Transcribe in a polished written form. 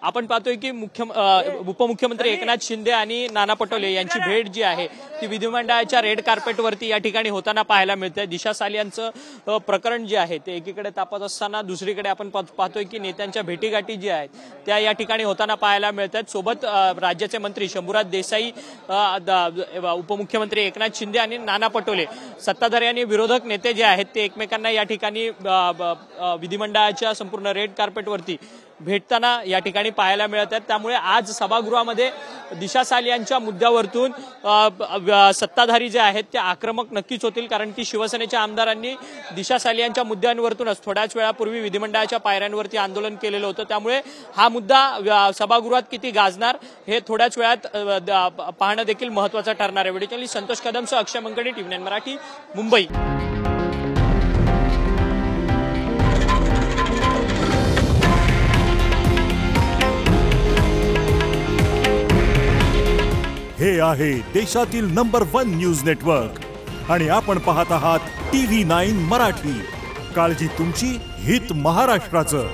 आपण पाहतोय की उपमुख्यमंत्री एकनाथ शिंदे आणि नाना पटोले यांची भेट जी आहे ती विधिमंडळाच्या रेड कार्पेटवरती या ठिकाणी होताना पाहायला मिळते। दिशा सालियांचं प्रकरण जे आहे ते एकीकडे तापत असताना दुसरीकडे आपण पाहतोय की नेत्यांच्या भेटीगाठी जी आहेत त्या या ठिकाणी होताना पाहायला मिळतात। सोबत राज्याचे मंत्री शंभूराज देसाई, उपमुख्यमंत्री एकनाथ शिंदे आणि नाना पटोले सत्ताधारी आणि विरोधक नेते जे आहेत ते एकमेकांना या ठिकाणी विधिमंडळाच्या संपूर्ण रेड कार्पेटवरती भेटताना या ठिकाणी पाहायला मिळत आहेत। त्यामुळे आज सभागृहामध्ये दिशा सालियांच्या मुद्द्यावरतून सत्ताधारी जे आहेत ते आक्रमक नक्कीच होतील, कारण की शिवसेनेच्या आमदारांनी दिशा सालियांच्या मुद्द्यांवरतूनच थोड्याच वेळापूर्वी विधिमंडळाच्या पायऱ्यांवरती आंदोलन केलेलं होतं। त्यामुळे हा मुद्दा सभागृहात किती गाजणार हे थोड्याच वेळात पाहणं देखील महत्त्वाचं ठरणार आहे। व्हिडिओ जर्नलिस्ट संतोष कदमसह अक्षय मंगणी, TV9 मराठी, मुंबई। हे आहे देशातील नंबर 1 न्यूज नेटवर्क आणि आपण पाहत आहात TV9 मराठी। काळजी तुमची, हित महाराष्ट्राचं।